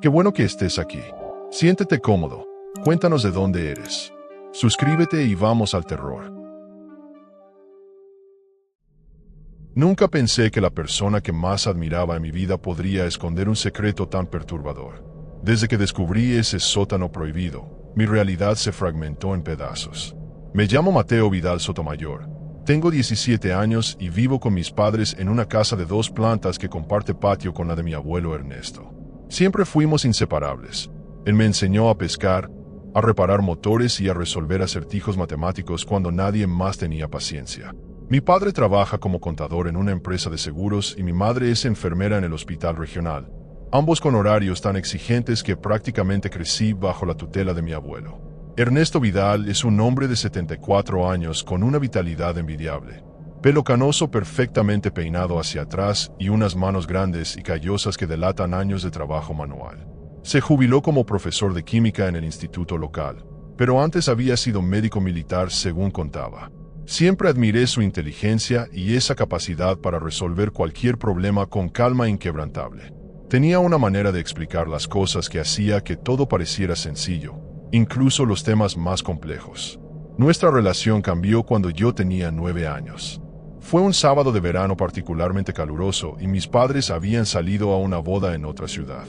Qué bueno que estés aquí. Siéntete cómodo. Cuéntanos de dónde eres. Suscríbete y vamos al terror. Nunca pensé que la persona que más admiraba en mi vida podría esconder un secreto tan perturbador. Desde que descubrí ese sótano prohibido, mi realidad se fragmentó en pedazos. Me llamo Mateo Vidal Sotomayor. Tengo 17 años y vivo con mis padres en una casa de 2 plantas que comparte patio con la de mi abuelo Ernesto. Siempre fuimos inseparables. Él me enseñó a pescar, a reparar motores y a resolver acertijos matemáticos cuando nadie más tenía paciencia. Mi padre trabaja como contador en una empresa de seguros y mi madre es enfermera en el hospital regional, ambos con horarios tan exigentes que prácticamente crecí bajo la tutela de mi abuelo. Ernesto Vidal es un hombre de 74 años con una vitalidad envidiable, pelo canoso perfectamente peinado hacia atrás y unas manos grandes y callosas que delatan años de trabajo manual. Se jubiló como profesor de química en el instituto local, pero antes había sido médico militar según contaba. Siempre admiré su inteligencia y esa capacidad para resolver cualquier problema con calma inquebrantable. Tenía una manera de explicar las cosas que hacía que todo pareciera sencillo, incluso los temas más complejos. Nuestra relación cambió cuando yo tenía 9 años. Fue un sábado de verano particularmente caluroso y mis padres habían salido a una boda en otra ciudad.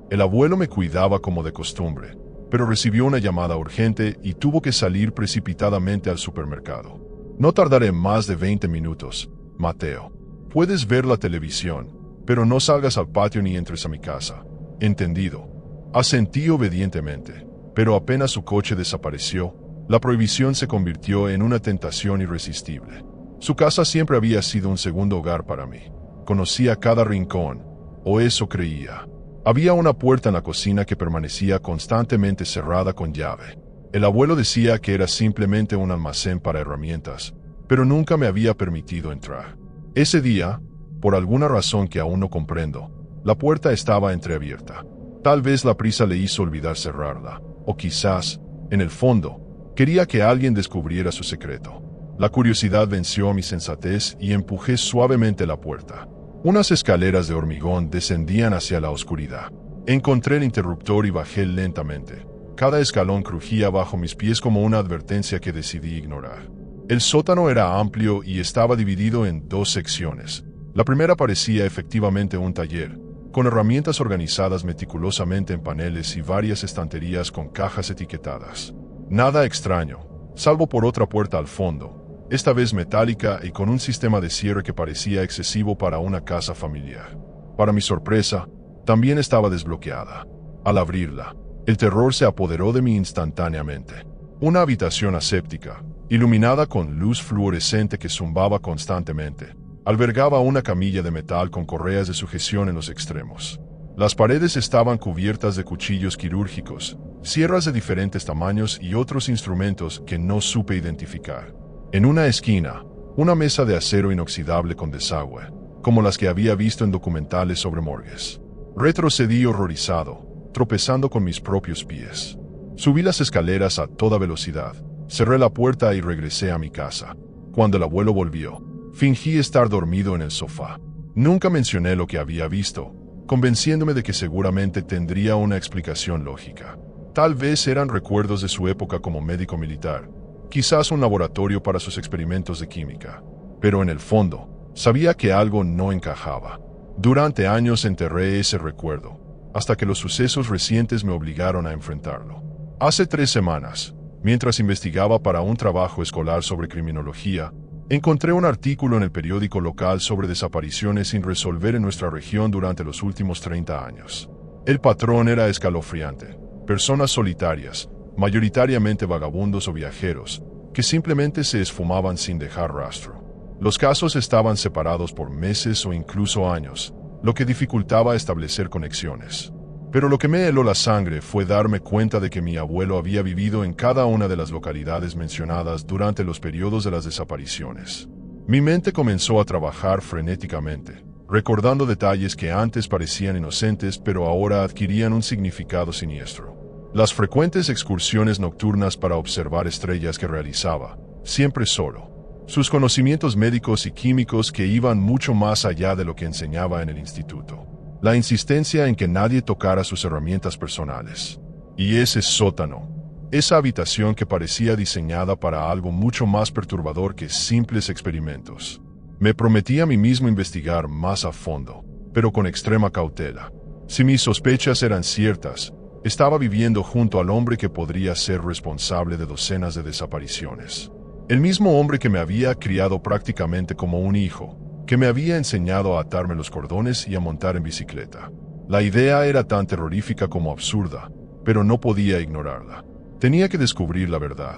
El abuelo me cuidaba como de costumbre, pero recibió una llamada urgente y tuvo que salir precipitadamente al supermercado. No tardaré más de 20 minutos, Mateo. Puedes ver la televisión, pero no salgas al patio ni entres a mi casa. ¿Entendido? Asentí obedientemente, pero apenas su coche desapareció, la prohibición se convirtió en una tentación irresistible. Su casa siempre había sido un segundo hogar para mí. Conocía cada rincón, o eso creía. Había una puerta en la cocina que permanecía constantemente cerrada con llave. El abuelo decía que era simplemente un almacén para herramientas, pero nunca me había permitido entrar. Ese día, por alguna razón que aún no comprendo, la puerta estaba entreabierta. Tal vez la prisa le hizo olvidar cerrarla, o quizás, en el fondo, quería que alguien descubriera su secreto. La curiosidad venció a mi sensatez y empujé suavemente la puerta. Unas escaleras de hormigón descendían hacia la oscuridad. Encontré el interruptor y bajé lentamente. Cada escalón crujía bajo mis pies como una advertencia que decidí ignorar. El sótano era amplio y estaba dividido en 2 secciones. La primera parecía efectivamente un taller, con herramientas organizadas meticulosamente en paneles y varias estanterías con cajas etiquetadas. Nada extraño, salvo por otra puerta al fondo, esta vez metálica y con un sistema de cierre que parecía excesivo para una casa familiar. Para mi sorpresa, también estaba desbloqueada. Al abrirla, el terror se apoderó de mí instantáneamente. Una habitación aséptica, iluminada con luz fluorescente que zumbaba constantemente, albergaba una camilla de metal con correas de sujeción en los extremos. Las paredes estaban cubiertas de cuchillos quirúrgicos, sierras de diferentes tamaños y otros instrumentos que no supe identificar. En una esquina, una mesa de acero inoxidable con desagüe, como las que había visto en documentales sobre morgues. Retrocedí horrorizado, tropezando con mis propios pies. Subí las escaleras a toda velocidad, cerré la puerta y regresé a mi casa. Cuando el abuelo volvió, fingí estar dormido en el sofá. Nunca mencioné lo que había visto, convenciéndome de que seguramente tendría una explicación lógica. Tal vez eran recuerdos de su época como médico militar, quizás un laboratorio para sus experimentos de química. Pero en el fondo, sabía que algo no encajaba. Durante años enterré ese recuerdo, hasta que los sucesos recientes me obligaron a enfrentarlo. Hace 3 semanas, mientras investigaba para un trabajo escolar sobre criminología, encontré un artículo en el periódico local sobre desapariciones sin resolver en nuestra región durante los últimos 30 años. El patrón era escalofriante: personas solitarias, mayoritariamente vagabundos o viajeros, que simplemente se esfumaban sin dejar rastro. Los casos estaban separados por meses o incluso años, lo que dificultaba establecer conexiones. Pero lo que me heló la sangre fue darme cuenta de que mi abuelo había vivido en cada una de las localidades mencionadas durante los periodos de las desapariciones. Mi mente comenzó a trabajar frenéticamente, recordando detalles que antes parecían inocentes pero ahora adquirían un significado siniestro. Las frecuentes excursiones nocturnas para observar estrellas que realizaba, siempre solo. Sus conocimientos médicos y químicos que iban mucho más allá de lo que enseñaba en el instituto. La insistencia en que nadie tocara sus herramientas personales. Y ese sótano. Esa habitación que parecía diseñada para algo mucho más perturbador que simples experimentos. Me prometí a mí mismo investigar más a fondo, pero con extrema cautela. Si mis sospechas eran ciertas, estaba viviendo junto al hombre que podría ser responsable de docenas de desapariciones. El mismo hombre que me había criado prácticamente como un hijo, que me había enseñado a atarme los cordones y a montar en bicicleta. La idea era tan terrorífica como absurda, pero no podía ignorarla. Tenía que descubrir la verdad,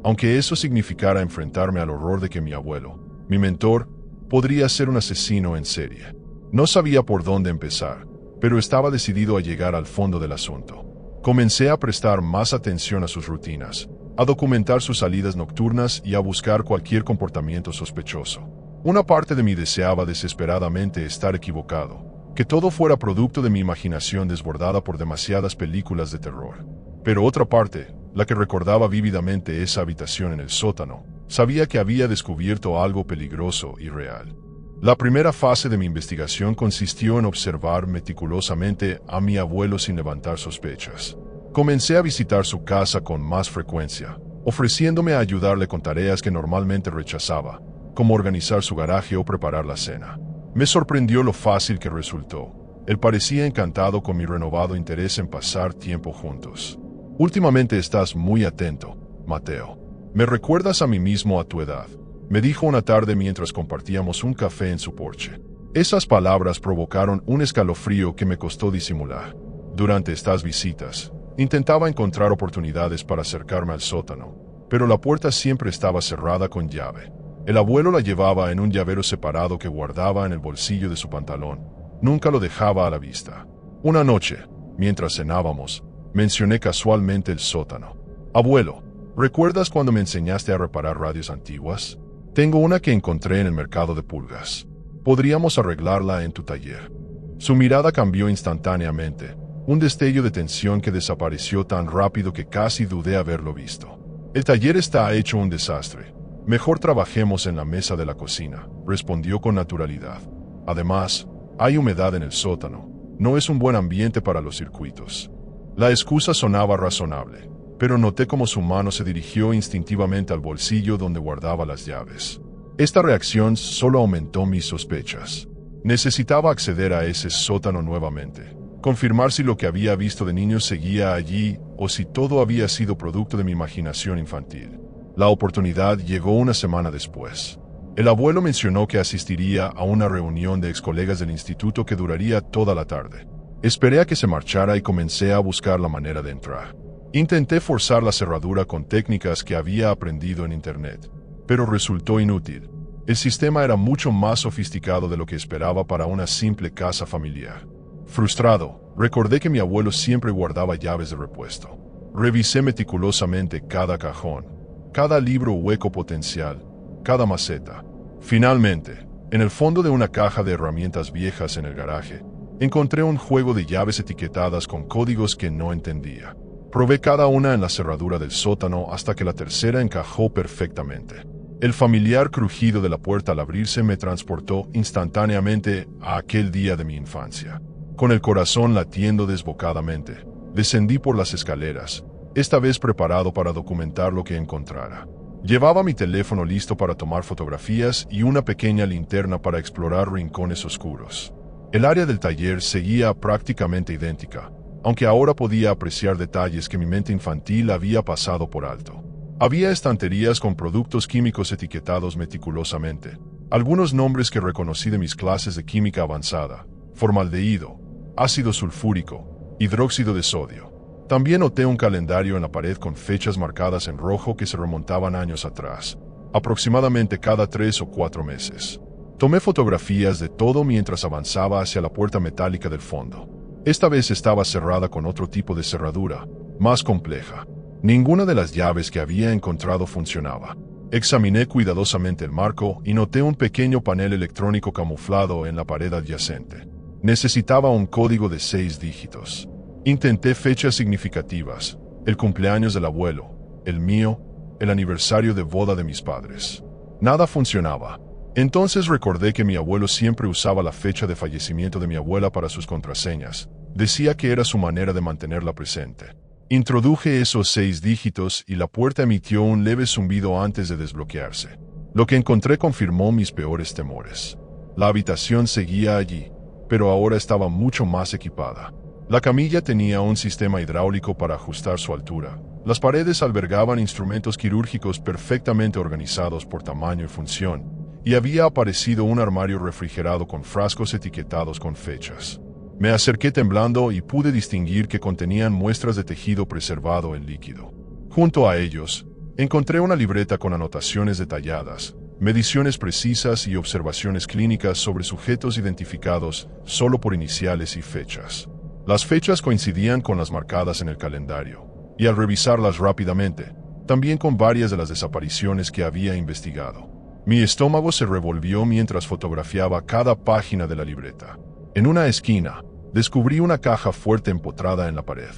aunque eso significara enfrentarme al horror de que mi abuelo, mi mentor, podría ser un asesino en serie. No sabía por dónde empezar, pero estaba decidido a llegar al fondo del asunto. Comencé a prestar más atención a sus rutinas, a documentar sus salidas nocturnas y a buscar cualquier comportamiento sospechoso. Una parte de mí deseaba desesperadamente estar equivocado, que todo fuera producto de mi imaginación desbordada por demasiadas películas de terror. Pero otra parte, la que recordaba vívidamente esa habitación en el sótano, sabía que había descubierto algo peligroso y real. La primera fase de mi investigación consistió en observar meticulosamente a mi abuelo sin levantar sospechas. Comencé a visitar su casa con más frecuencia, ofreciéndome a ayudarle con tareas que normalmente rechazaba, como organizar su garaje o preparar la cena. Me sorprendió lo fácil que resultó. Él parecía encantado con mi renovado interés en pasar tiempo juntos. Últimamente estás muy atento, Mateo. Me recuerdas a mí mismo a tu edad, me dijo una tarde mientras compartíamos un café en su porche. Esas palabras provocaron un escalofrío que me costó disimular. Durante estas visitas, intentaba encontrar oportunidades para acercarme al sótano, pero la puerta siempre estaba cerrada con llave. El abuelo la llevaba en un llavero separado que guardaba en el bolsillo de su pantalón. Nunca lo dejaba a la vista. Una noche, mientras cenábamos, mencioné casualmente el sótano. Abuelo, ¿recuerdas cuando me enseñaste a reparar radios antiguas? Tengo una que encontré en el mercado de pulgas. Podríamos arreglarla en tu taller. Su mirada cambió instantáneamente, un destello de tensión que desapareció tan rápido que casi dudé haberlo visto. El taller está hecho un desastre. Mejor trabajemos en la mesa de la cocina, respondió con naturalidad. Además, hay humedad en el sótano. No es un buen ambiente para los circuitos. La excusa sonaba razonable, pero noté cómo su mano se dirigió instintivamente al bolsillo donde guardaba las llaves. Esta reacción solo aumentó mis sospechas. Necesitaba acceder a ese sótano nuevamente, confirmar si lo que había visto de niño seguía allí o si todo había sido producto de mi imaginación infantil. La oportunidad llegó una semana después. El abuelo mencionó que asistiría a una reunión de excolegas del instituto que duraría toda la tarde. Esperé a que se marchara y comencé a buscar la manera de entrar. Intenté forzar la cerradura con técnicas que había aprendido en internet, pero resultó inútil. El sistema era mucho más sofisticado de lo que esperaba para una simple casa familiar. Frustrado, recordé que mi abuelo siempre guardaba llaves de repuesto. Revisé meticulosamente cada cajón, cada libro hueco potencial, cada maceta. Finalmente, en el fondo de una caja de herramientas viejas en el garaje, encontré un juego de llaves etiquetadas con códigos que no entendía. Probé cada una en la cerradura del sótano hasta que la tercera encajó perfectamente. El familiar crujido de la puerta al abrirse me transportó instantáneamente a aquel día de mi infancia. Con el corazón latiendo desbocadamente, descendí por las escaleras, esta vez preparado para documentar lo que encontrara. Llevaba mi teléfono listo para tomar fotografías y una pequeña linterna para explorar rincones oscuros. El área del taller seguía prácticamente idéntica, aunque ahora podía apreciar detalles que mi mente infantil había pasado por alto. Había estanterías con productos químicos etiquetados meticulosamente, algunos nombres que reconocí de mis clases de química avanzada: formaldehído, ácido sulfúrico, hidróxido de sodio. También noté un calendario en la pared con fechas marcadas en rojo que se remontaban años atrás, aproximadamente cada 3 o 4 meses. Tomé fotografías de todo mientras avanzaba hacia la puerta metálica del fondo. Esta vez estaba cerrada con otro tipo de cerradura, más compleja. Ninguna de las llaves que había encontrado funcionaba. Examiné cuidadosamente el marco y noté un pequeño panel electrónico camuflado en la pared adyacente. Necesitaba un código de 6 dígitos. Intenté fechas significativas: el cumpleaños del abuelo, el mío, el aniversario de boda de mis padres. Nada funcionaba. Entonces recordé que mi abuelo siempre usaba la fecha de fallecimiento de mi abuela para sus contraseñas. Decía que era su manera de mantenerla presente. Introduje esos 6 dígitos y la puerta emitió un leve zumbido antes de desbloquearse. Lo que encontré confirmó mis peores temores. La habitación seguía allí, pero ahora estaba mucho más equipada. La camilla tenía un sistema hidráulico para ajustar su altura. Las paredes albergaban instrumentos quirúrgicos perfectamente organizados por tamaño y función, y había aparecido un armario refrigerado con frascos etiquetados con fechas. Me acerqué temblando y pude distinguir que contenían muestras de tejido preservado en líquido. Junto a ellos, encontré una libreta con anotaciones detalladas, mediciones precisas y observaciones clínicas sobre sujetos identificados solo por iniciales y fechas. Las fechas coincidían con las marcadas en el calendario, y al revisarlas rápidamente, también con varias de las desapariciones que había investigado. Mi estómago se revolvió mientras fotografiaba cada página de la libreta. En una esquina, descubrí una caja fuerte empotrada en la pared.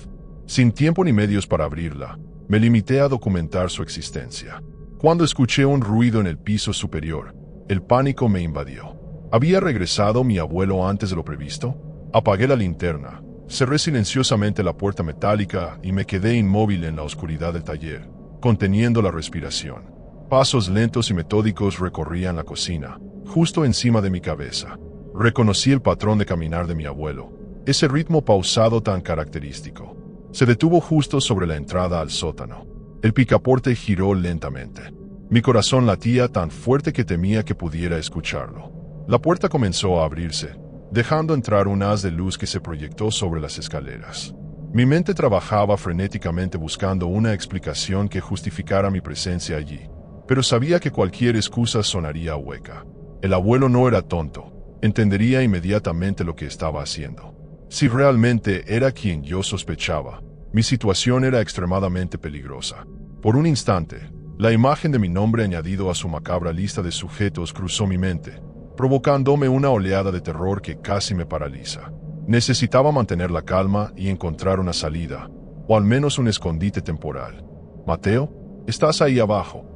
Sin tiempo ni medios para abrirla, me limité a documentar su existencia. Cuando escuché un ruido en el piso superior, el pánico me invadió. ¿Había regresado mi abuelo antes de lo previsto? Apagué la linterna, cerré silenciosamente la puerta metálica y me quedé inmóvil en la oscuridad del taller, conteniendo la respiración. Pasos lentos y metódicos recorrían la cocina, justo encima de mi cabeza. Reconocí el patrón de caminar de mi abuelo, ese ritmo pausado tan característico. Se detuvo justo sobre la entrada al sótano. El picaporte giró lentamente. Mi corazón latía tan fuerte que temía que pudiera escucharlo. La puerta comenzó a abrirse, dejando entrar un haz de luz que se proyectó sobre las escaleras. Mi mente trabajaba frenéticamente buscando una explicación que justificara mi presencia allí, pero sabía que cualquier excusa sonaría hueca. El abuelo no era tonto, entendería inmediatamente lo que estaba haciendo. Si realmente era quien yo sospechaba, mi situación era extremadamente peligrosa. Por un instante, la imagen de mi nombre añadido a su macabra lista de sujetos cruzó mi mente, provocándome una oleada de terror que casi me paraliza. Necesitaba mantener la calma y encontrar una salida, o al menos un escondite temporal. «Mateo, ¿estás ahí abajo?»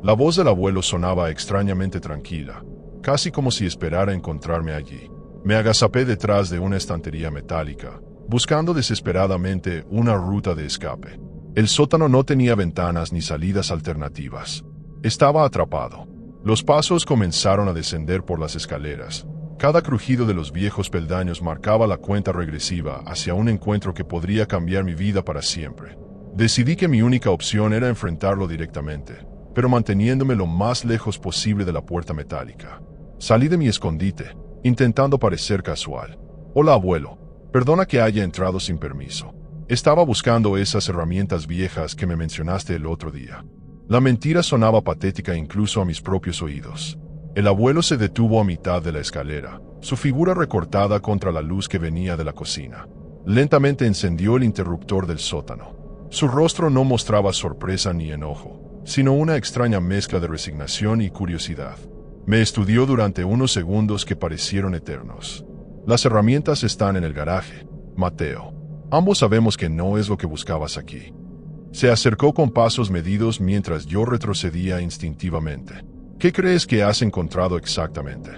La voz del abuelo sonaba extrañamente tranquila, casi como si esperara encontrarme allí. Me agazapé detrás de una estantería metálica, buscando desesperadamente una ruta de escape. El sótano no tenía ventanas ni salidas alternativas. Estaba atrapado. Los pasos comenzaron a descender por las escaleras. Cada crujido de los viejos peldaños marcaba la cuenta regresiva hacia un encuentro que podría cambiar mi vida para siempre. Decidí que mi única opción era enfrentarlo directamente, pero manteniéndome lo más lejos posible de la puerta metálica. Salí de mi escondite, intentando parecer casual. «Hola, abuelo. Perdona que haya entrado sin permiso. Estaba buscando esas herramientas viejas que me mencionaste el otro día». La mentira sonaba patética incluso a mis propios oídos. El abuelo se detuvo a mitad de la escalera, su figura recortada contra la luz que venía de la cocina. Lentamente encendió el interruptor del sótano. Su rostro no mostraba sorpresa ni enojo, sino una extraña mezcla de resignación y curiosidad. Me estudió durante unos segundos que parecieron eternos. «Las herramientas están en el garaje, Mateo. Ambos sabemos que no es lo que buscabas aquí». Se acercó con pasos medidos mientras yo retrocedía instintivamente. «¿Qué crees que has encontrado exactamente?»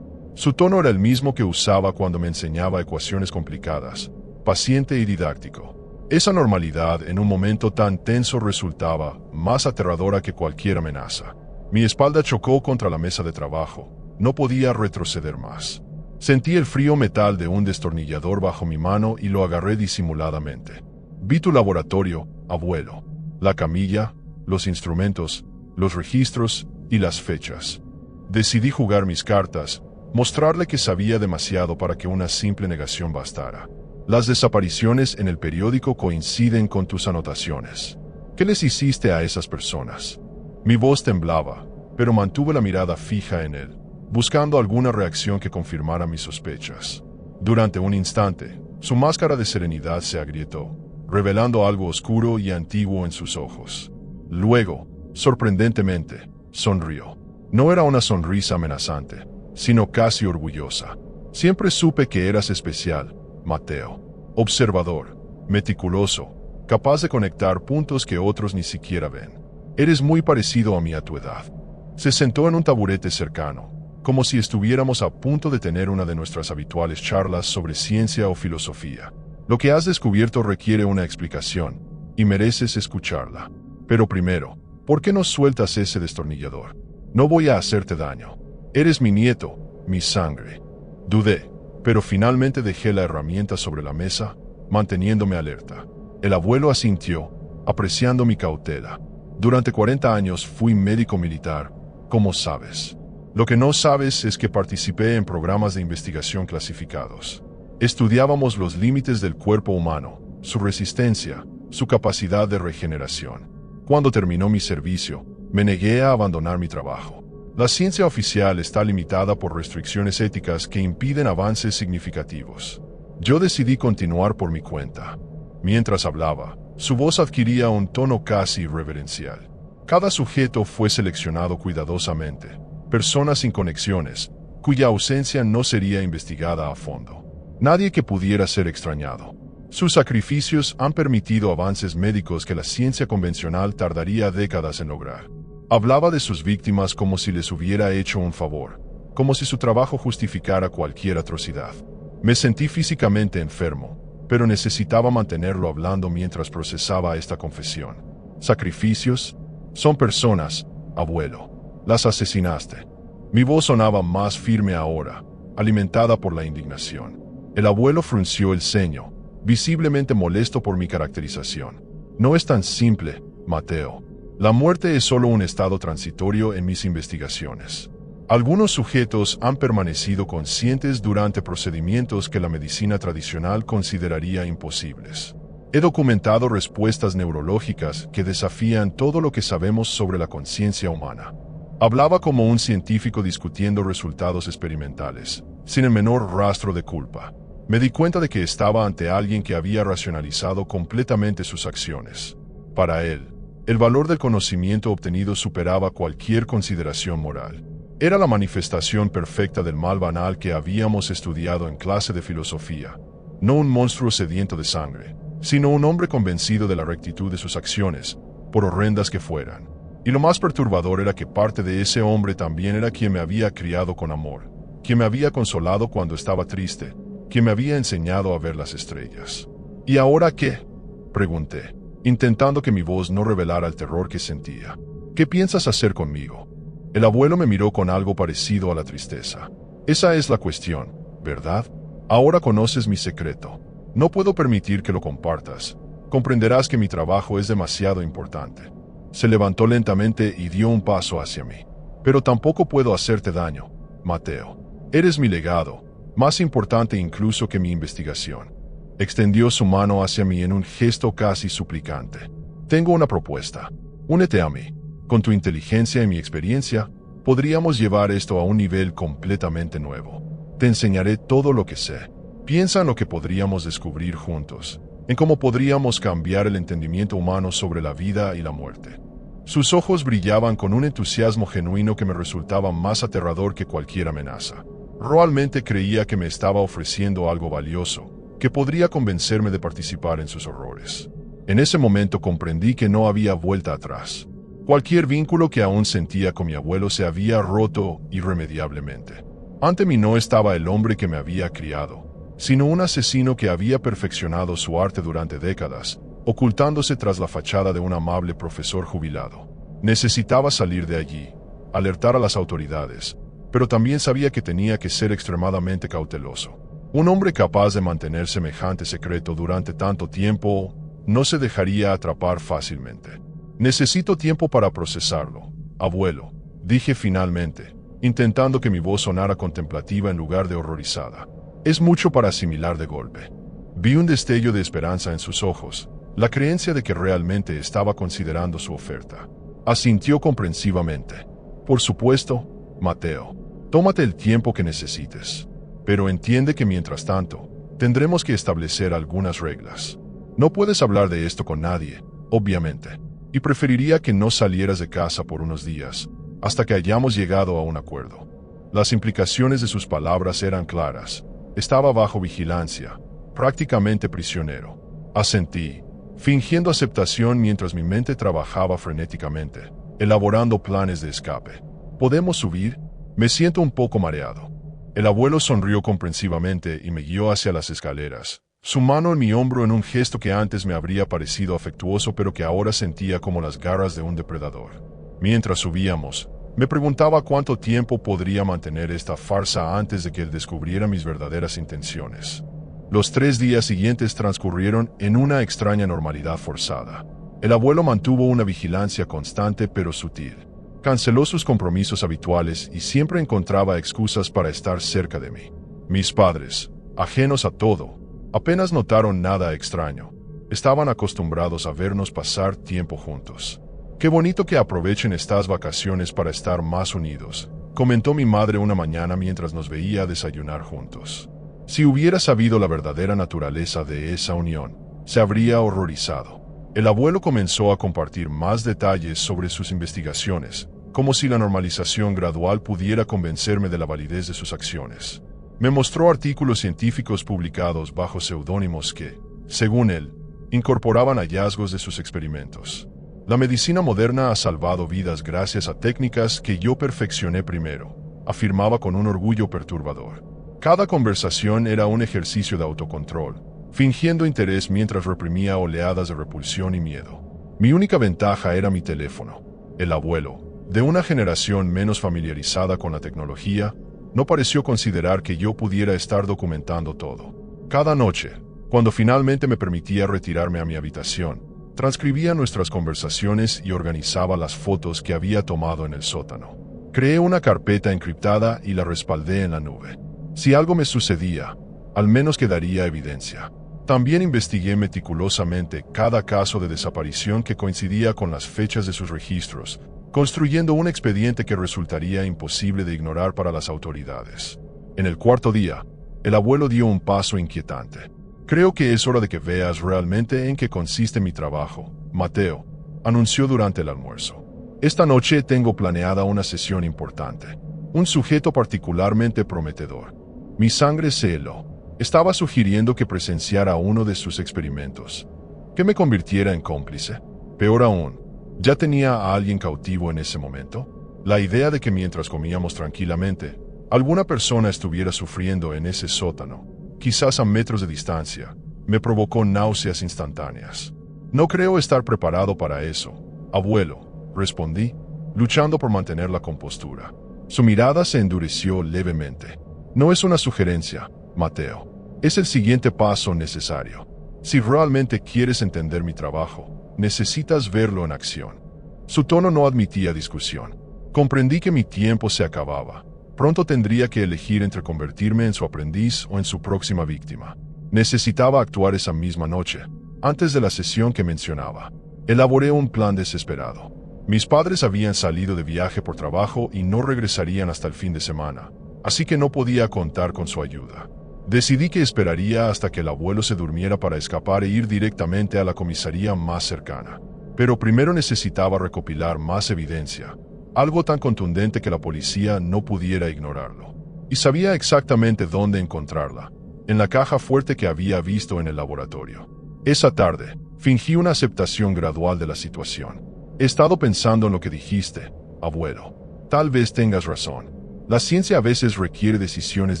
Su tono era el mismo que usaba cuando me enseñaba ecuaciones complicadas, paciente y didáctico. Esa normalidad en un momento tan tenso resultaba más aterradora que cualquier amenaza. Mi espalda chocó contra la mesa de trabajo. No podía retroceder más. Sentí el frío metal de un destornillador bajo mi mano y lo agarré disimuladamente. «Vi tu laboratorio, abuelo. La camilla, los instrumentos, los registros y las fechas». Decidí jugar mis cartas, mostrarle que sabía demasiado para que una simple negación bastara. «Las desapariciones en el periódico coinciden con tus anotaciones. ¿Qué les hiciste a esas personas?» Mi voz temblaba, pero mantuve la mirada fija en él, buscando alguna reacción que confirmara mis sospechas. Durante un instante, su máscara de serenidad se agrietó, revelando algo oscuro y antiguo en sus ojos. Luego, sorprendentemente, sonrió. No era una sonrisa amenazante, sino casi orgullosa. «Siempre supe que eras especial, Mateo. Observador, meticuloso, capaz de conectar puntos que otros ni siquiera ven. Eres muy parecido a mí a tu edad». Se sentó en un taburete cercano, como si estuviéramos a punto de tener una de nuestras habituales charlas sobre ciencia o filosofía. Lo que has descubierto requiere una explicación, y mereces escucharla. Pero primero, ¿por qué no sueltas ese destornillador? No voy a hacerte daño. Eres mi nieto, mi sangre. Dudé, pero finalmente dejé la herramienta sobre la mesa, manteniéndome alerta. El abuelo asintió, apreciando mi cautela. Durante 40 años fui médico militar, como sabes. Lo que no sabes es que participé en programas de investigación clasificados. Estudiábamos los límites del cuerpo humano, su resistencia, su capacidad de regeneración. Cuando terminó mi servicio, me negué a abandonar mi trabajo. La ciencia oficial está limitada por restricciones éticas que impiden avances significativos. Yo decidí continuar por mi cuenta. Mientras hablaba, su voz adquiría un tono casi reverencial. Cada sujeto fue seleccionado cuidadosamente, personas sin conexiones, cuya ausencia no sería investigada a fondo. Nadie que pudiera ser extrañado. Sus sacrificios han permitido avances médicos que la ciencia convencional tardaría décadas en lograr. Hablaba de sus víctimas como si les hubiera hecho un favor, como si su trabajo justificara cualquier atrocidad. Me sentí físicamente enfermo, pero necesitaba mantenerlo hablando mientras procesaba esta confesión. ¿Sacrificios? Son personas, abuelo. Las asesinaste. Mi voz sonaba más firme ahora, alimentada por la indignación. El abuelo frunció el ceño, visiblemente molesto por mi caracterización. No es tan simple, Mateo. La muerte es solo un estado transitorio en mis investigaciones. Algunos sujetos han permanecido conscientes durante procedimientos que la medicina tradicional consideraría imposibles. He documentado respuestas neurológicas que desafían todo lo que sabemos sobre la conciencia humana. Hablaba como un científico discutiendo resultados experimentales, sin el menor rastro de culpa. Me di cuenta de que estaba ante alguien que había racionalizado completamente sus acciones. Para él, el valor del conocimiento obtenido superaba cualquier consideración moral. Era la manifestación perfecta del mal banal que habíamos estudiado en clase de filosofía. No un monstruo sediento de sangre, sino un hombre convencido de la rectitud de sus acciones, por horrendas que fueran. Y lo más perturbador era que parte de ese hombre también era quien me había criado con amor, quien me había consolado cuando estaba triste, quien me había enseñado a ver las estrellas. ¿Y ahora qué?, pregunté, intentando que mi voz no revelara el terror que sentía. ¿Qué piensas hacer conmigo? El abuelo me miró con algo parecido a la tristeza. Esa es la cuestión, ¿verdad? Ahora conoces mi secreto. No puedo permitir que lo compartas. Comprenderás que mi trabajo es demasiado importante. Se levantó lentamente y dio un paso hacia mí. Pero tampoco puedo hacerte daño, Mateo. Eres mi legado, más importante incluso que mi investigación. Extendió su mano hacia mí en un gesto casi suplicante. Tengo una propuesta. Únete a mí. Con tu inteligencia y mi experiencia, podríamos llevar esto a un nivel completamente nuevo. Te enseñaré todo lo que sé. Piensa en lo que podríamos descubrir juntos, en cómo podríamos cambiar el entendimiento humano sobre la vida y la muerte. Sus ojos brillaban con un entusiasmo genuino que me resultaba más aterrador que cualquier amenaza. Realmente creía que me estaba ofreciendo algo valioso, que podría convencerme de participar en sus horrores. En ese momento comprendí que no había vuelta atrás. Cualquier vínculo que aún sentía con mi abuelo se había roto irremediablemente. Ante mí no estaba el hombre que me había criado, sino un asesino que había perfeccionado su arte durante décadas, ocultándose tras la fachada de un amable profesor jubilado. Necesitaba salir de allí, alertar a las autoridades, pero también sabía que tenía que ser extremadamente cauteloso. Un hombre capaz de mantener semejante secreto durante tanto tiempo no se dejaría atrapar fácilmente. Necesito tiempo para procesarlo, abuelo, dije finalmente, intentando que mi voz sonara contemplativa en lugar de horrorizada. Es mucho para asimilar de golpe. Vi un destello de esperanza en sus ojos, la creencia de que realmente estaba considerando su oferta. Asintió comprensivamente. Por supuesto, Mateo, tómate el tiempo que necesites. Pero entiende que mientras tanto, tendremos que establecer algunas reglas. No puedes hablar de esto con nadie, obviamente, y preferiría que no salieras de casa por unos días, hasta que hayamos llegado a un acuerdo. Las implicaciones de sus palabras eran claras. Estaba bajo vigilancia, prácticamente prisionero. Asentí, fingiendo aceptación mientras mi mente trabajaba frenéticamente, elaborando planes de escape. ¿Podemos subir?, Me siento un poco mareado. El abuelo sonrió comprensivamente y me guió hacia las escaleras, su mano en mi hombro en un gesto que antes me habría parecido afectuoso pero que ahora sentía como las garras de un depredador. Mientras subíamos, me preguntaba cuánto tiempo podría mantener esta farsa antes de que él descubriera mis verdaderas intenciones. Los 3 días siguientes transcurrieron en una extraña normalidad forzada. El abuelo mantuvo una vigilancia constante pero sutil. Canceló sus compromisos habituales y siempre encontraba excusas para estar cerca de mí. Mis padres, ajenos a todo, apenas notaron nada extraño. Estaban acostumbrados a vernos pasar tiempo juntos. «Qué bonito que aprovechen estas vacaciones para estar más unidos», comentó mi madre una mañana mientras nos veía desayunar juntos. Si hubiera sabido la verdadera naturaleza de esa unión, se habría horrorizado. El abuelo comenzó a compartir más detalles sobre sus investigaciones, como si la normalización gradual pudiera convencerme de la validez de sus acciones. Me mostró artículos científicos publicados bajo seudónimos que, según él, incorporaban hallazgos de sus experimentos. La medicina moderna ha salvado vidas gracias a técnicas que yo perfeccioné primero, afirmaba con un orgullo perturbador. Cada conversación era un ejercicio de autocontrol, fingiendo interés mientras reprimía oleadas de repulsión y miedo. Mi única ventaja era mi teléfono. El abuelo, de una generación menos familiarizada con la tecnología, no pareció considerar que yo pudiera estar documentando todo. Cada noche, cuando finalmente me permitía retirarme a mi habitación, transcribía nuestras conversaciones y organizaba las fotos que había tomado en el sótano. Creé una carpeta encriptada y la respaldé en la nube. Si algo me sucedía, al menos quedaría evidencia. También investigué meticulosamente cada caso de desaparición que coincidía con las fechas de sus registros, construyendo un expediente que resultaría imposible de ignorar para las autoridades. En el 4.º día, el abuelo dio un paso inquietante. «Creo que es hora de que veas realmente en qué consiste mi trabajo, Mateo», anunció durante el almuerzo. «Esta noche tengo planeada una sesión importante. Un sujeto particularmente prometedor». Mi sangre se heló. Estaba sugiriendo que presenciara uno de sus experimentos, que me convirtiera en cómplice. Peor aún, ¿ya tenía a alguien cautivo en ese momento? La idea de que mientras comíamos tranquilamente, alguna persona estuviera sufriendo en ese sótano, quizás a metros de distancia, me provocó náuseas instantáneas. «No creo estar preparado para eso, abuelo», respondí, luchando por mantener la compostura. Su mirada se endureció levemente. «No es una sugerencia, Mateo. Es el siguiente paso necesario. Si realmente quieres entender mi trabajo, necesitas verlo en acción». Su tono no admitía discusión. Comprendí que mi tiempo se acababa. Pronto tendría que elegir entre convertirme en su aprendiz o en su próxima víctima. Necesitaba actuar esa misma noche, antes de la sesión que mencionaba. Elaboré un plan desesperado. Mis padres habían salido de viaje por trabajo y no regresarían hasta el fin de semana, así que no podía contar con su ayuda. Decidí que esperaría hasta que el abuelo se durmiera para escapar e ir directamente a la comisaría más cercana. Pero primero necesitaba recopilar más evidencia, algo tan contundente que la policía no pudiera ignorarlo. Y sabía exactamente dónde encontrarla, en la caja fuerte que había visto en el laboratorio. Esa tarde, fingí una aceptación gradual de la situación. «He estado pensando en lo que dijiste, abuelo. Tal vez tengas razón. La ciencia a veces requiere decisiones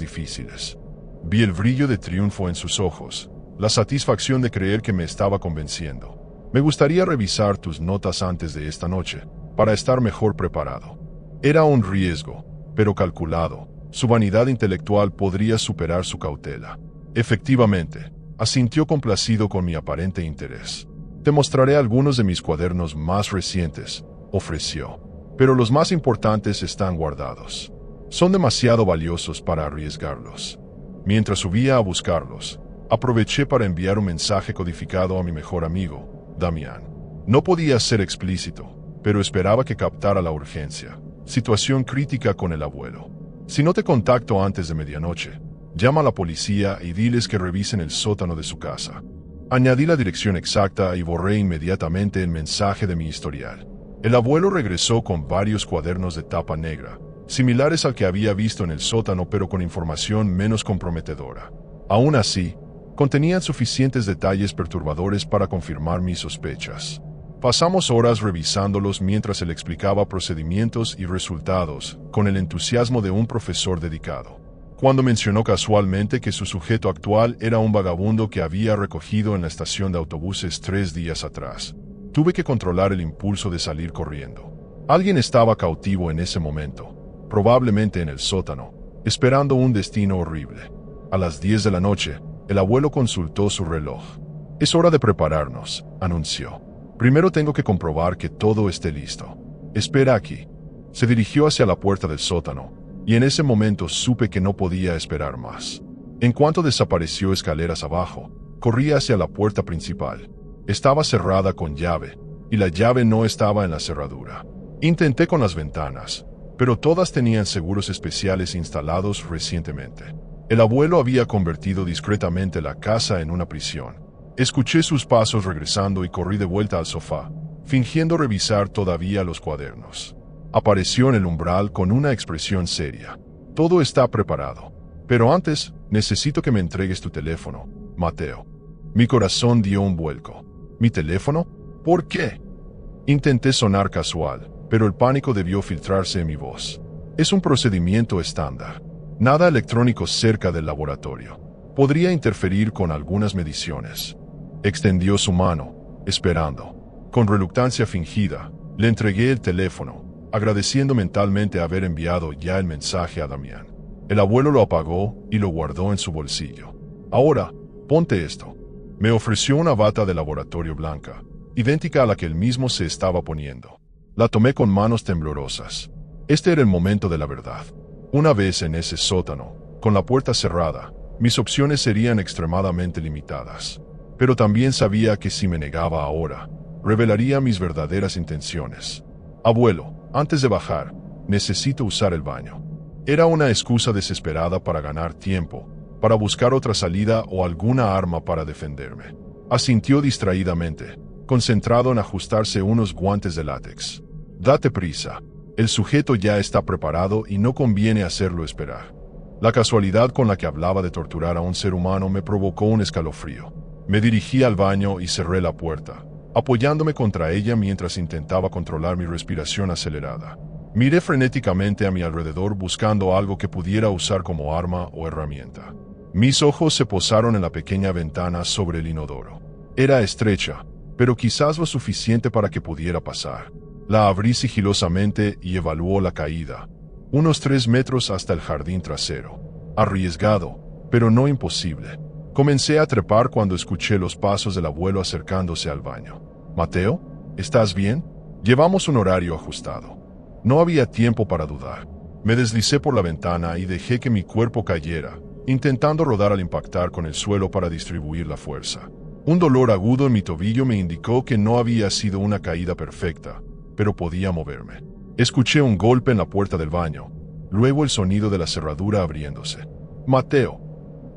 difíciles». Vi el brillo de triunfo en sus ojos, la satisfacción de creer que me estaba convenciendo. «Me gustaría revisar tus notas antes de esta noche, para estar mejor preparado». Era un riesgo, pero calculado. Su vanidad intelectual podría superar su cautela. Efectivamente, asintió complacido con mi aparente interés. «Te mostraré algunos de mis cuadernos más recientes», ofreció. «Pero los más importantes están guardados. Son demasiado valiosos para arriesgarlos». Mientras subía a buscarlos, aproveché para enviar un mensaje codificado a mi mejor amigo, Damián. No podía ser explícito, pero esperaba que captara la urgencia. Situación crítica con el abuelo. «Si no te contacto antes de medianoche, llama a la policía y diles que revisen el sótano de su casa». Añadí la dirección exacta y borré inmediatamente el mensaje de mi historial. El abuelo regresó con varios cuadernos de tapa negra, similares al que había visto en el sótano pero con información menos comprometedora. Aún así, contenían suficientes detalles perturbadores para confirmar mis sospechas. Pasamos horas revisándolos mientras él explicaba procedimientos y resultados, con el entusiasmo de un profesor dedicado. Cuando mencionó casualmente que su sujeto actual era un vagabundo que había recogido en la estación de autobuses 3 días atrás, tuve que controlar el impulso de salir corriendo. Alguien estaba cautivo en ese momento, probablemente en el sótano, esperando un destino horrible. A las 10 de la noche, el abuelo consultó su reloj. «Es hora de prepararnos», anunció. «Primero tengo que comprobar que todo esté listo. Espera aquí». Se dirigió hacia la puerta del sótano, y en ese momento supe que no podía esperar más. En cuanto desapareció escaleras abajo, corrí hacia la puerta principal. Estaba cerrada con llave, y la llave no estaba en la cerradura. Intenté con las ventanas, pero todas tenían seguros especiales instalados recientemente. El abuelo había convertido discretamente la casa en una prisión. Escuché sus pasos regresando y corrí de vuelta al sofá, fingiendo revisar todavía los cuadernos. Apareció en el umbral con una expresión seria. «Todo está preparado. Pero antes, necesito que me entregues tu teléfono, Mateo». Mi corazón dio un vuelco. ¿Mi teléfono? ¿Por qué? Intenté sonar casual, pero el pánico debió filtrarse en mi voz. Es un procedimiento estándar. Nada electrónico cerca del laboratorio. Podría interferir con algunas mediciones. Extendió su mano, esperando. Con reluctancia fingida, le entregué el teléfono, agradeciendo mentalmente haber enviado ya el mensaje a Damián. El abuelo lo apagó y lo guardó en su bolsillo. «Ahora, ponte esto». Me ofreció una bata de laboratorio blanca, idéntica a la que él mismo se estaba poniendo. La tomé con manos temblorosas. Este era el momento de la verdad. Una vez en ese sótano, con la puerta cerrada, mis opciones serían extremadamente limitadas. Pero también sabía que si me negaba ahora, revelaría mis verdaderas intenciones. «Abuelo, antes de bajar, necesito usar el baño». Era una excusa desesperada para ganar tiempo, para buscar otra salida o alguna arma para defenderme. Asintió distraídamente, concentrado en ajustarse unos guantes de látex. «Date prisa. El sujeto ya está preparado y no conviene hacerlo esperar». La casualidad con la que hablaba de torturar a un ser humano me provocó un escalofrío. Me dirigí al baño y cerré la puerta, apoyándome contra ella mientras intentaba controlar mi respiración acelerada. Miré frenéticamente a mi alrededor buscando algo que pudiera usar como arma o herramienta. Mis ojos se posaron en la pequeña ventana sobre el inodoro. Era estrecha, pero quizás lo suficiente para que pudiera pasar. La abrí sigilosamente y evaluó la caída. Unos 3 metros hasta el jardín trasero. Arriesgado, pero no imposible. Comencé a trepar cuando escuché los pasos del abuelo acercándose al baño. «Mateo, ¿estás bien?» Llevamos un horario ajustado. No había tiempo para dudar. Me deslicé por la ventana y dejé que mi cuerpo cayera, intentando rodar al impactar con el suelo para distribuir la fuerza. Un dolor agudo en mi tobillo me indicó que no había sido una caída perfecta, pero podía moverme. Escuché un golpe en la puerta del baño, luego el sonido de la cerradura abriéndose. «Mateo».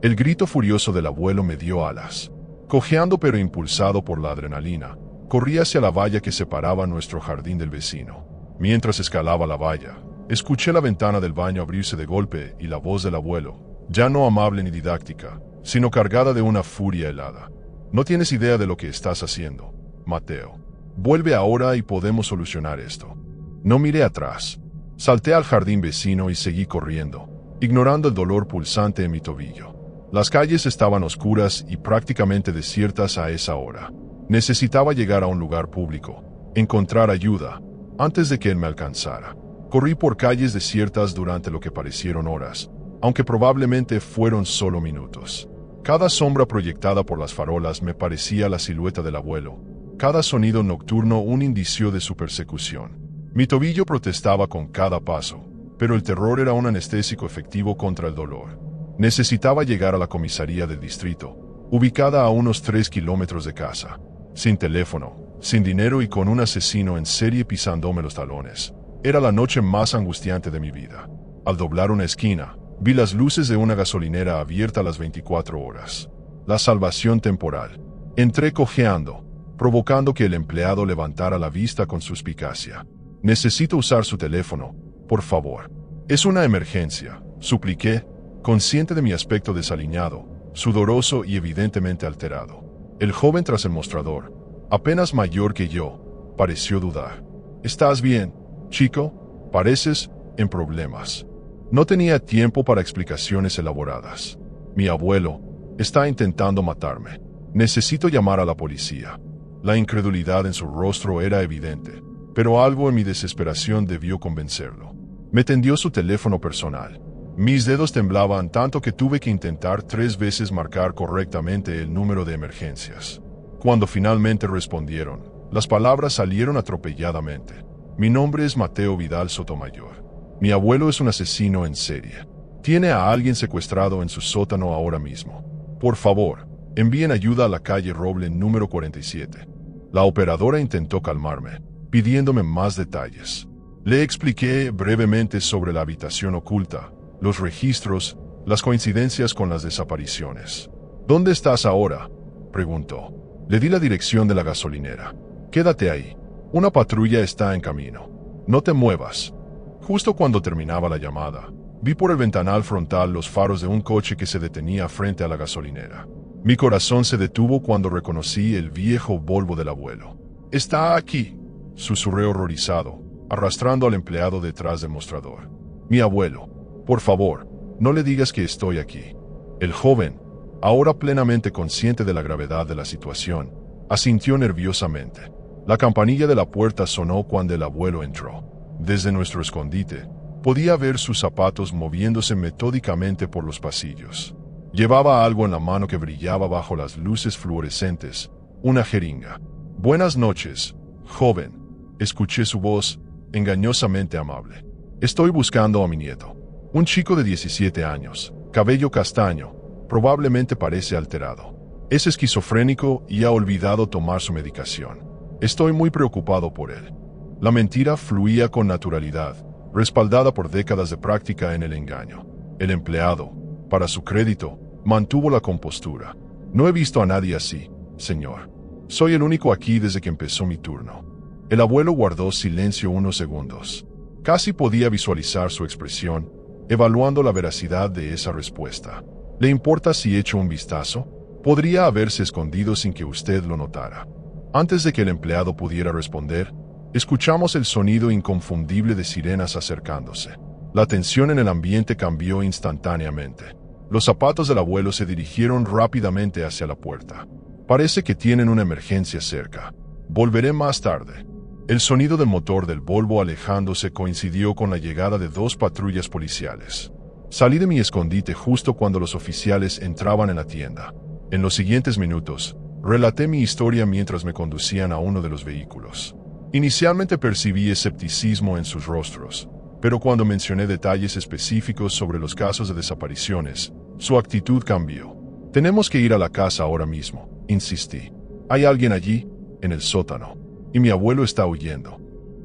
El grito furioso del abuelo me dio alas. Cojeando pero impulsado por la adrenalina, corrí hacia la valla que separaba nuestro jardín del vecino. Mientras escalaba la valla, escuché la ventana del baño abrirse de golpe y la voz del abuelo, ya no amable ni didáctica, sino cargada de una furia helada. «No tienes idea de lo que estás haciendo, Mateo. Vuelve ahora y podemos solucionar esto». No miré atrás. Salté al jardín vecino y seguí corriendo, ignorando el dolor pulsante en mi tobillo. Las calles estaban oscuras y prácticamente desiertas a esa hora. Necesitaba llegar a un lugar público, encontrar ayuda, antes de que él me alcanzara. Corrí por calles desiertas durante lo que parecieron horas, aunque probablemente fueron solo minutos. Cada sombra proyectada por las farolas me parecía la silueta del abuelo, cada sonido nocturno un indicio de su persecución. Mi tobillo protestaba con cada paso, pero el terror era un anestésico efectivo contra el dolor. Necesitaba llegar a la comisaría del distrito, ubicada a unos 3 kilómetros de casa. Sin teléfono, sin dinero y con un asesino en serie pisándome los talones. Era la noche más angustiante de mi vida. Al doblar una esquina, vi las luces de una gasolinera abierta a las 24 horas. La salvación temporal. Entré cojeando, provocando que el empleado levantara la vista con suspicacia. «Necesito usar su teléfono, por favor». «Es una emergencia», supliqué, consciente de mi aspecto desaliñado, sudoroso y evidentemente alterado. El joven tras el mostrador, apenas mayor que yo, Pareció dudar. ¿Estás bien, chico? Pareces en problemas. No tenía tiempo para explicaciones elaboradas. Mi abuelo está intentando matarme. Necesito llamar a la policía. La incredulidad en su rostro era evidente, pero algo en mi desesperación debió convencerlo. Me tendió su teléfono personal. Mis dedos temblaban tanto que tuve que intentar 3 veces marcar correctamente el número de emergencias. Cuando finalmente respondieron, las palabras salieron atropelladamente. Mi nombre es Mateo Vidal Sotomayor. Mi abuelo es un asesino en serie. Tiene a alguien secuestrado en su sótano ahora mismo. Por favor, envíen ayuda a la calle Roble número 47. La operadora intentó calmarme, pidiéndome más detalles. Le expliqué brevemente sobre la habitación oculta, los registros, las coincidencias con las desapariciones. ¿Dónde estás ahora?, preguntó. Le di la dirección de la gasolinera. Quédate ahí. Una patrulla está en camino. No te muevas. Justo cuando terminaba la llamada, vi por el ventanal frontal los faros de un coche que se detenía frente a la gasolinera. Mi corazón se detuvo cuando reconocí el viejo Volvo del abuelo. «Está aquí», susurré horrorizado, arrastrando al empleado detrás del mostrador. «Mi abuelo, por favor, no le digas que estoy aquí». El joven, ahora plenamente consciente de la gravedad de la situación, asintió nerviosamente. La campanilla de la puerta sonó cuando el abuelo entró. Desde nuestro escondite, podía ver sus zapatos moviéndose metódicamente por los pasillos. Llevaba algo en la mano que brillaba bajo las luces fluorescentes, una jeringa. «Buenas noches, joven», escuché su voz, engañosamente amable. «Estoy buscando a mi nieto. Un chico de 17 años, cabello castaño, probablemente parece alterado. Es esquizofrénico y ha olvidado tomar su medicación. Estoy muy preocupado por él». La mentira fluía con naturalidad, respaldada por décadas de práctica en el engaño. El empleado, para su crédito, mantuvo la compostura. «No he visto a nadie así, señor. Soy el único aquí desde que empezó mi turno». El abuelo guardó silencio unos segundos. Casi podía visualizar su expresión, evaluando la veracidad de esa respuesta. «¿Le importa si echo un vistazo? Podría haberse escondido sin que usted lo notara». Antes de que el empleado pudiera responder, escuchamos el sonido inconfundible de sirenas acercándose. La tensión en el ambiente cambió instantáneamente. Los zapatos del abuelo se dirigieron rápidamente hacia la puerta. «Parece que tienen una emergencia cerca. Volveré más tarde». El sonido del motor del Volvo alejándose coincidió con la llegada de 2 patrullas policiales. Salí de mi escondite justo cuando los oficiales entraban en la tienda. En los siguientes minutos, relaté mi historia mientras me conducían a uno de los vehículos. Inicialmente percibí escepticismo en sus rostros, pero cuando mencioné detalles específicos sobre los casos de desapariciones, su actitud cambió. «Tenemos que ir a la casa ahora mismo», insistí. «Hay alguien allí, en el sótano, y mi abuelo está huyendo».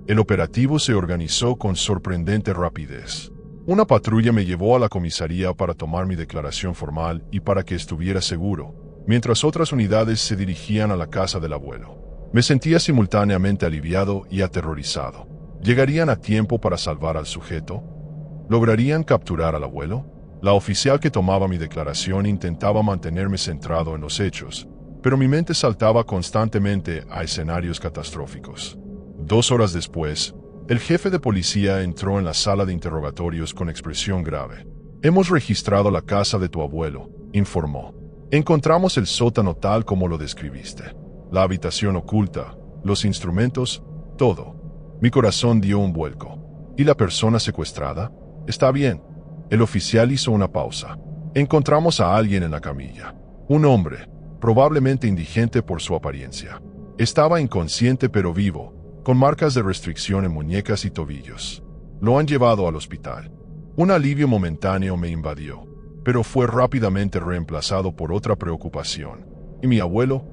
El operativo se organizó con sorprendente rapidez. Una patrulla me llevó a la comisaría para tomar mi declaración formal y para que estuviera seguro, mientras otras unidades se dirigían a la casa del abuelo. Me sentía simultáneamente aliviado y aterrorizado. ¿Llegarían a tiempo para salvar al sujeto? ¿Lograrían capturar al abuelo? La oficial que tomaba mi declaración intentaba mantenerme centrado en los hechos, pero mi mente saltaba constantemente a escenarios catastróficos. 2 horas después, el jefe de policía entró en la sala de interrogatorios con expresión grave. «Hemos registrado la casa de tu abuelo», informó. «Encontramos el sótano tal como lo describiste. La habitación oculta, los instrumentos, todo». Mi corazón dio un vuelco. ¿Y la persona secuestrada? «Está bien». El oficial hizo una pausa. «Encontramos a alguien en la camilla. Un hombre, probablemente indigente por su apariencia. Estaba inconsciente pero vivo, con marcas de restricción en muñecas y tobillos. Lo han llevado al hospital». Un alivio momentáneo me invadió, pero fue rápidamente reemplazado por otra preocupación. ¿Y mi abuelo?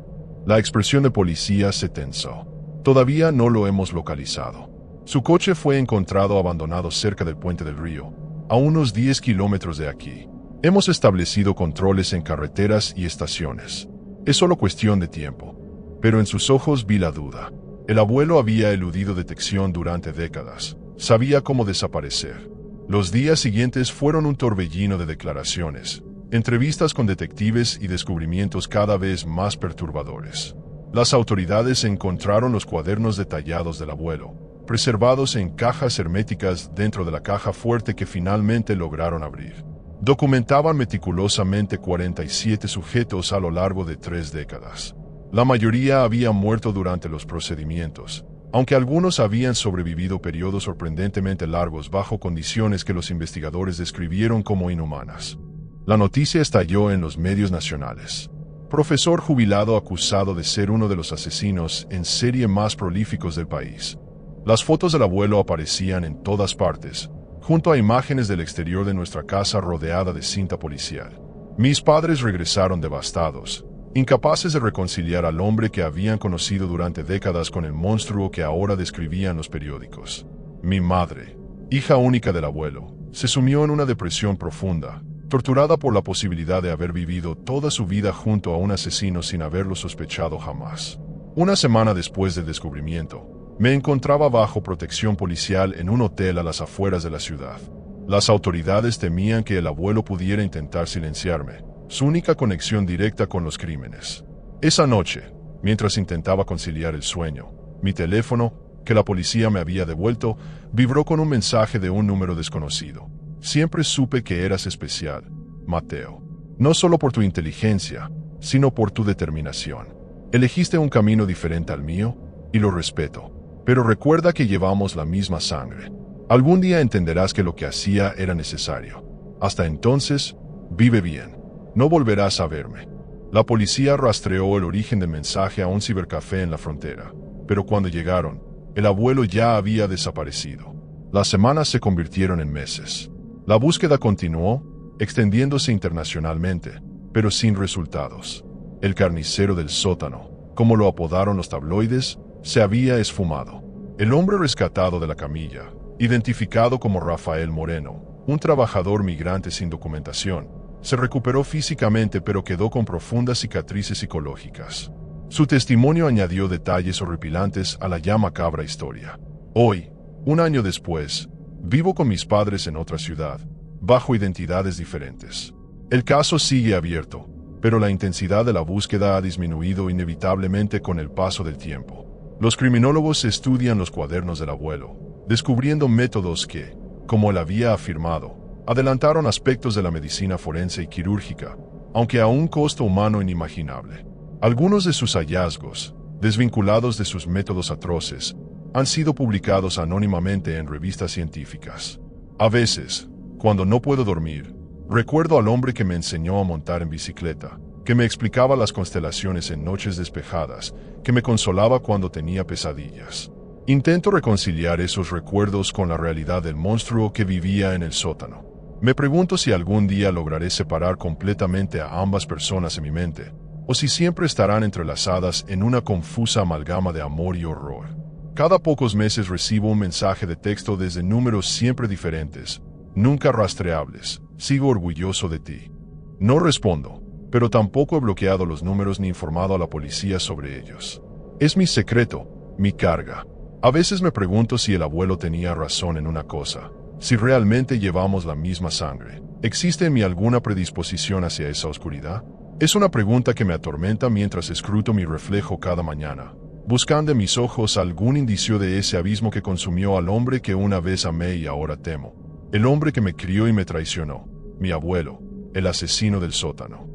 La expresión de policía se tensó. «Todavía no lo hemos localizado. Su coche fue encontrado abandonado cerca del puente del río, a unos 10 kilómetros de aquí. Hemos establecido controles en carreteras y estaciones. Es solo cuestión de tiempo». Pero en sus ojos vi la duda. El abuelo había eludido detección durante décadas. Sabía cómo desaparecer. Los días siguientes fueron un torbellino de declaraciones, entrevistas con detectives y descubrimientos cada vez más perturbadores. Las autoridades encontraron los cuadernos detallados del abuelo, preservados en cajas herméticas dentro de la caja fuerte que finalmente lograron abrir. Documentaban meticulosamente 47 sujetos a lo largo de 3 décadas. La mayoría había muerto durante los procedimientos, aunque algunos habían sobrevivido periodos sorprendentemente largos bajo condiciones que los investigadores describieron como inhumanas. La noticia estalló en los medios nacionales. Profesor jubilado acusado de ser uno de los asesinos en serie más prolíficos del país. Las fotos del abuelo aparecían en todas partes, junto a imágenes del exterior de nuestra casa rodeada de cinta policial. Mis padres regresaron devastados, incapaces de reconciliar al hombre que habían conocido durante décadas con el monstruo que ahora describían los periódicos. Mi madre, hija única del abuelo, se sumió en una depresión profunda, torturada por la posibilidad de haber vivido toda su vida junto a un asesino sin haberlo sospechado jamás. Una semana después del descubrimiento, me encontraba bajo protección policial en un hotel a las afueras de la ciudad. Las autoridades temían que el abuelo pudiera intentar silenciarme, su única conexión directa con los crímenes. Esa noche, mientras intentaba conciliar el sueño, mi teléfono, que la policía me había devuelto, vibró con un mensaje de un número desconocido. Siempre supe que eras especial, Mateo. No solo por tu inteligencia, sino por tu determinación. Elegiste un camino diferente al mío, y lo respeto. Pero recuerda que llevamos la misma sangre. Algún día entenderás que lo que hacía era necesario. Hasta entonces, vive bien. No volverás a verme. La policía rastreó el origen del mensaje a un cibercafé en la frontera, pero cuando llegaron, el abuelo ya había desaparecido. Las semanas se convirtieron en meses. La búsqueda continuó, extendiéndose internacionalmente, pero sin resultados. El carnicero del sótano, como lo apodaron los tabloides, se había esfumado. El hombre rescatado de la camilla, identificado como Rafael Moreno, un trabajador migrante sin documentación, se recuperó físicamente pero quedó con profundas cicatrices psicológicas. Su testimonio añadió detalles horripilantes a la ya macabra historia. Hoy, un año después, vivo con mis padres en otra ciudad, bajo identidades diferentes. El caso sigue abierto, pero la intensidad de la búsqueda ha disminuido inevitablemente con el paso del tiempo. Los criminólogos estudian los cuadernos del abuelo, descubriendo métodos que, como él había afirmado, adelantaron aspectos de la medicina forense y quirúrgica, aunque a un costo humano inimaginable. Algunos de sus hallazgos, desvinculados de sus métodos atroces, han sido publicados anónimamente en revistas científicas. A veces, cuando no puedo dormir, recuerdo al hombre que me enseñó a montar en bicicleta, que me explicaba las constelaciones en noches despejadas, que me consolaba cuando tenía pesadillas. Intento reconciliar esos recuerdos con la realidad del monstruo que vivía en el sótano. Me pregunto si algún día lograré separar completamente a ambas personas en mi mente, o si siempre estarán entrelazadas en una confusa amalgama de amor y horror. Cada pocos meses recibo un mensaje de texto desde números siempre diferentes, nunca rastreables. Sigo orgulloso de ti. No respondo, pero tampoco he bloqueado los números ni informado a la policía sobre ellos. Es mi secreto, mi carga. A veces me pregunto si el abuelo tenía razón en una cosa, si realmente llevamos la misma sangre. ¿Existe en mí alguna predisposición hacia esa oscuridad? Es una pregunta que me atormenta mientras escruto mi reflejo cada mañana, buscando en mis ojos algún indicio de ese abismo que consumió al hombre que una vez amé y ahora temo. El hombre que me crió y me traicionó, mi abuelo, el asesino del sótano.